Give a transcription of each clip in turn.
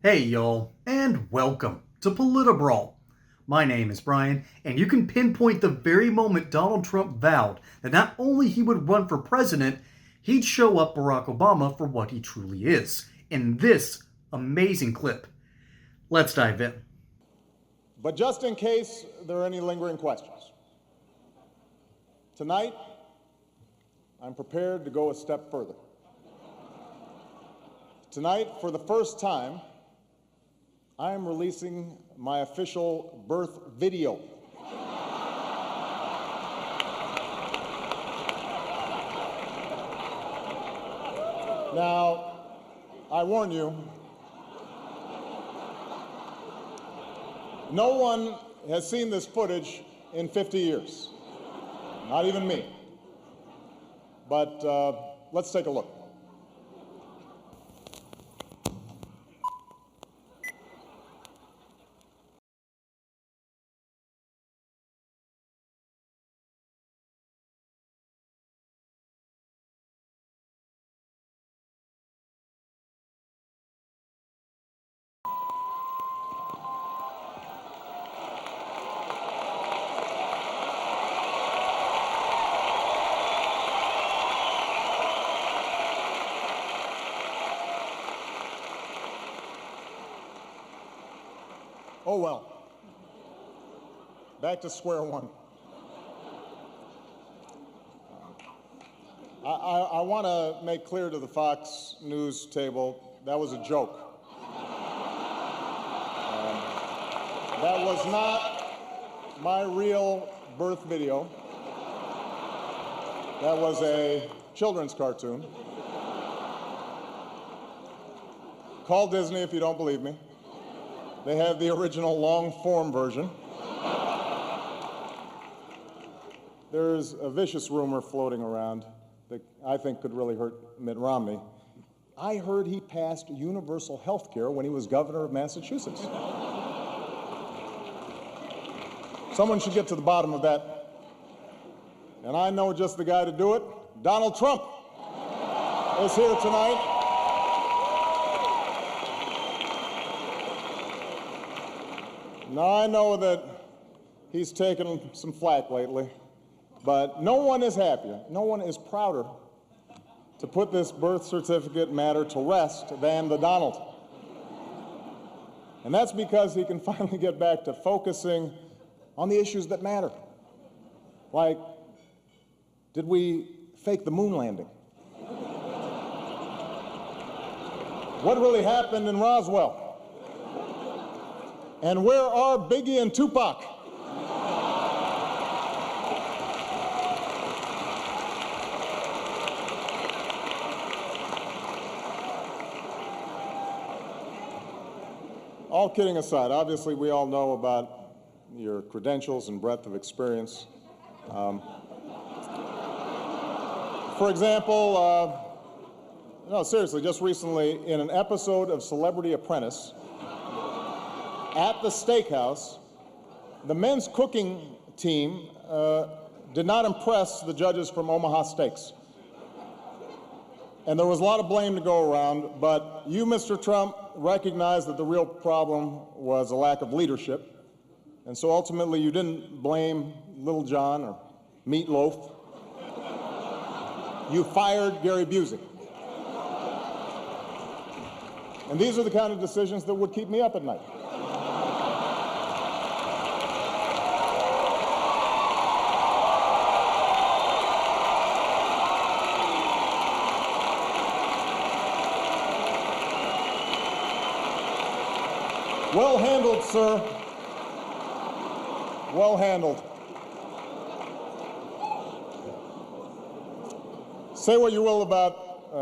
Hey y'all, and welcome to PolitiBrawl. My name is Brian, and you can pinpoint the very moment Donald Trump vowed that not only he would run for president, he'd show up Barack Obama for what he truly is, in this amazing clip. Let's dive in. But just in case there are any lingering questions, tonight I'm prepared to go a step further. Tonight, for the first time, I am releasing my official birth video. Now, I warn you, no one has seen this footage in 50 years, not even me. But let's take a look. Oh well, back to square one. I want to make clear to the Fox News table, that was a joke. That was not my real birth video. That was a children's cartoon. Call Disney if you don't believe me. They have the original long-form version. There's a vicious rumor floating around that I think could really hurt Mitt Romney. I heard he passed universal health care when he was governor of Massachusetts. Someone should get to the bottom of that. And I know just the guy to do it. Donald Trump is here tonight. Now, I know that he's taken some flack lately, but no one is happier, no one is prouder to put this birth certificate matter to rest than the Donald. And that's because he can finally get back to focusing on the issues that matter. Like, did we fake the moon landing? What really happened in Roswell? And where are Biggie and Tupac? All kidding aside, obviously we all know about your credentials and breadth of experience. For example, no, seriously, just recently in an episode of Celebrity Apprentice, at the steakhouse, the men's cooking team did not impress the judges from Omaha Steaks. And there was a lot of blame to go around, but you, Mr. Trump, recognized that the real problem was a lack of leadership. And so ultimately you didn't blame Little John or Meatloaf. You fired Gary Busey. And these are the kind of decisions that would keep me up at night. Well handled, sir. Well handled. Say what you will about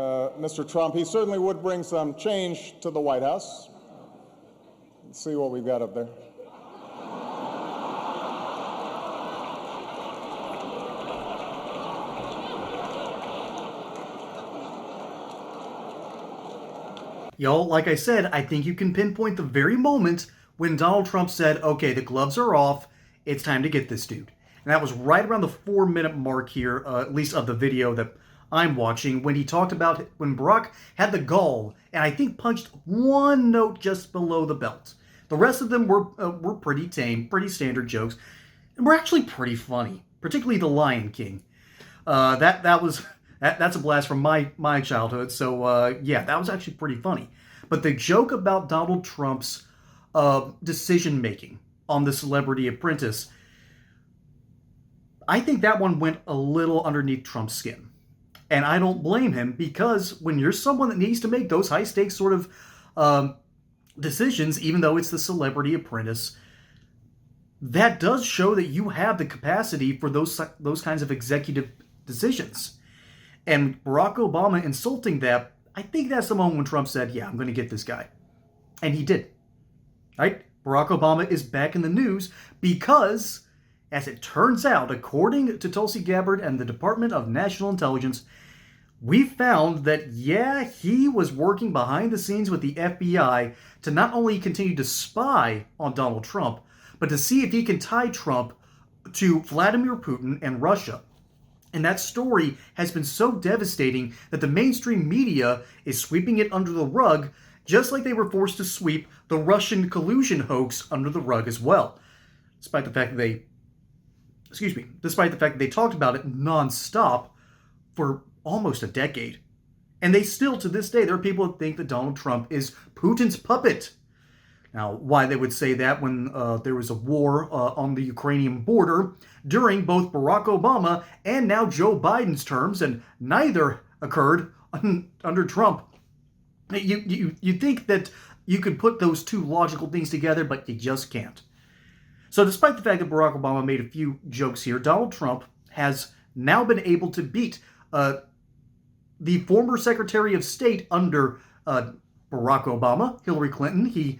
Mr. Trump. He certainly would bring some change to the White House. Let's see what we've got up there. Y'all, like I said, I think you can pinpoint the very moment when Donald Trump said, okay, the gloves are off, it's time to get this dude. And that was right around the 4-minute mark here, at least of the video that I'm watching when he talked about when Barack had the gall and I think punched one note just below the belt. The rest of them were pretty tame, pretty standard jokes, and were actually pretty funny, particularly the Lion King. That's a blast from my childhood. So yeah, that was actually pretty funny. But the joke about Donald Trump's decision making on the Celebrity Apprentice, I think that one went a little underneath Trump's skin. And I don't blame him, because when you're someone that needs to make those high stakes sort of decisions, even though it's the Celebrity Apprentice, that does show that you have the capacity for those kinds of executive decisions. And Barack Obama insulting that, I think that's the moment when Trump said, yeah, I'm going to get this guy. And he did. Right? Barack Obama is back in the news because, as it turns out, according to Tulsi Gabbard and the Department of National Intelligence, we found that, yeah, he was working behind the scenes with the FBI to not only continue to spy on Donald Trump, but to see if he can tie Trump to Vladimir Putin and Russia. And that story has been so devastating that the mainstream media is sweeping it under the rug, just like they were forced to sweep the Russian collusion hoax under the rug as well. Despite the fact that they talked about it nonstop for almost a decade. And they still, to this day, there are people that think that Donald Trump is Putin's puppet. Now, why they would say that when there was a war on the Ukrainian border during both Barack Obama and now Joe Biden's terms, and neither occurred under Trump. You think that you could put those two logical things together, but you just can't. So despite the fact that Barack Obama made a few jokes here, Donald Trump has now been able to beat the former Secretary of State under Barack Obama, Hillary Clinton. He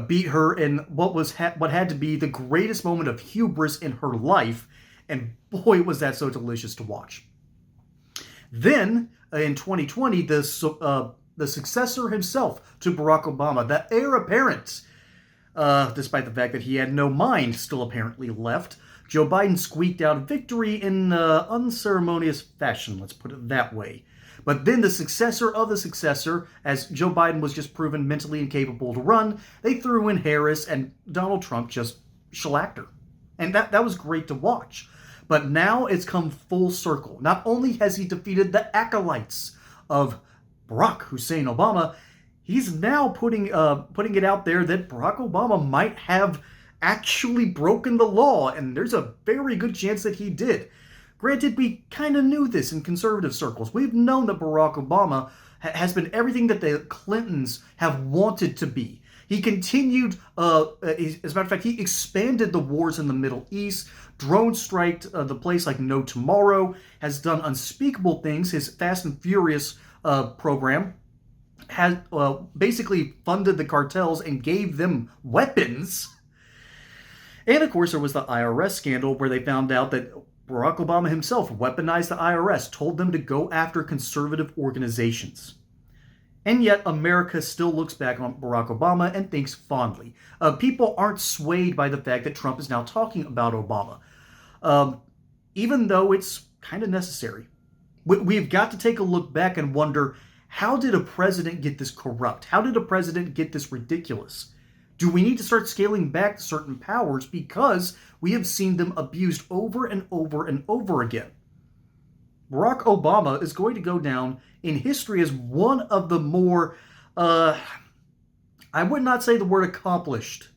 beat her in what had to be the greatest moment of hubris in her life, and boy, was that so delicious to watch. Then, in 2020, the successor himself to Barack Obama, the heir apparent, despite the fact that he had no mind still apparently left, Joe Biden squeaked out a victory in unceremonious fashion, let's put it that way. But then the successor of the successor, as Joe Biden was just proven mentally incapable to run, they threw in Harris, and Donald Trump just shellacked her. And that was great to watch. But now it's come full circle. Not only has he defeated the acolytes of Barack Hussein Obama, he's now putting it out there that Barack Obama might have actually broken the law, and there's a very good chance that he did. Granted, we kind of knew this in conservative circles. We've known that Barack Obama has been everything that the Clintons have wanted to be. He continued, as a matter of fact, he expanded the wars in the Middle East, drone striked the place like no tomorrow, has done unspeakable things. His Fast and Furious program has basically funded the cartels and gave them weapons. And of course, there was the IRS scandal where they found out that Barack Obama himself weaponized the IRS, told them to go after conservative organizations. And yet, America still looks back on Barack Obama and thinks fondly. People aren't swayed by the fact that Trump is now talking about Obama, even though it's kind of necessary. We've got to take a look back and wonder, how did a president get this corrupt? How did a president get this ridiculous? Do we need to start scaling back certain powers because we have seen them abused over and over and over again? Barack Obama is going to go down in history as one of the more, I would not say the word accomplished.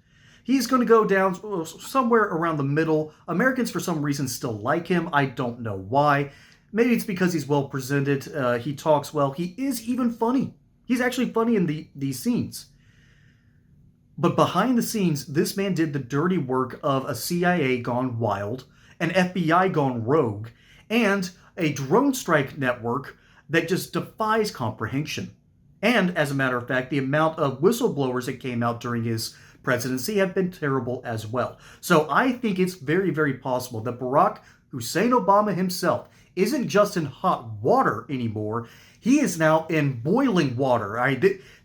He's going to go down somewhere around the middle. Americans, for some reason, still like him. I don't know why. Maybe it's because he's well presented. He talks well. He is even funny. He's actually funny in these scenes. But behind the scenes, this man did the dirty work of a CIA gone wild, an FBI gone rogue, and a drone strike network that just defies comprehension. And, as a matter of fact, the amount of whistleblowers that came out during his presidency have been terrible as well. So I think it's very, very possible that Barack Hussein Obama himself isn't just in hot water anymore. He is now in boiling water.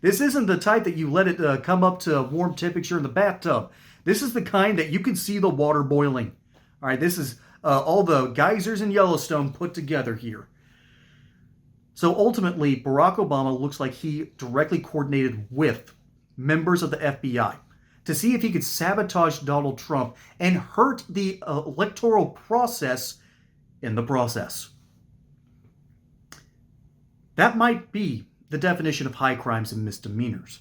This isn't the type that you let it come up to a warm temperature in the bathtub. This is the kind that you can see the water boiling. All right, this is all the geysers in Yellowstone put together here. So ultimately, Barack Obama looks like he directly coordinated with members of the FBI to see if he could sabotage Donald Trump and hurt the electoral process in the process. That might be the definition of high crimes and misdemeanors.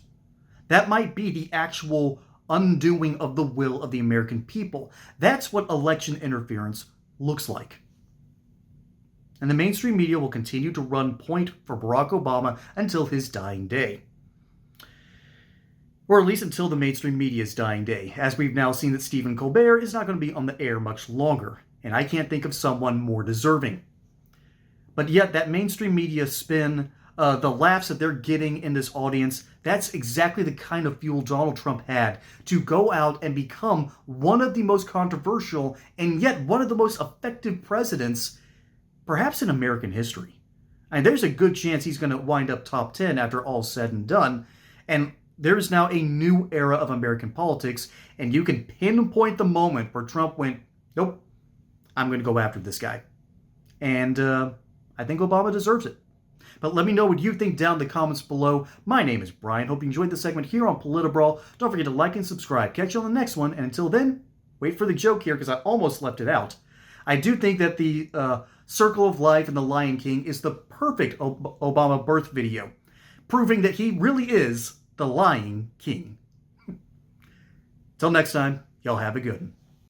That might be the actual undoing of the will of the American people. That's what election interference looks like. And the mainstream media will continue to run point for Barack Obama until his dying day. Or at least until the mainstream media's dying day, as we've now seen that Stephen Colbert is not going to be on the air much longer, and I can't think of someone more deserving. But yet that mainstream media spin, the laughs that they're getting in this audience, that's exactly the kind of fuel Donald Trump had to go out and become one of the most controversial and yet one of the most effective presidents perhaps in American history. And there's a good chance he's going to wind up top 10 after all's said and done. And there's now a new era of American politics, and you can pinpoint the moment where Trump went, nope, I'm going to go after this guy. And I think Obama deserves it. But let me know what you think down in the comments below. My name is Brian. Hope you enjoyed the segment here on PolitiBrawl. Don't forget to like and subscribe. Catch you on the next one. And until then, wait for the joke here because I almost left it out. I do think that the Circle of Life and The Lion King is the perfect Obama birth video, proving that he really is the Lion King. Till next time, y'all have a good one.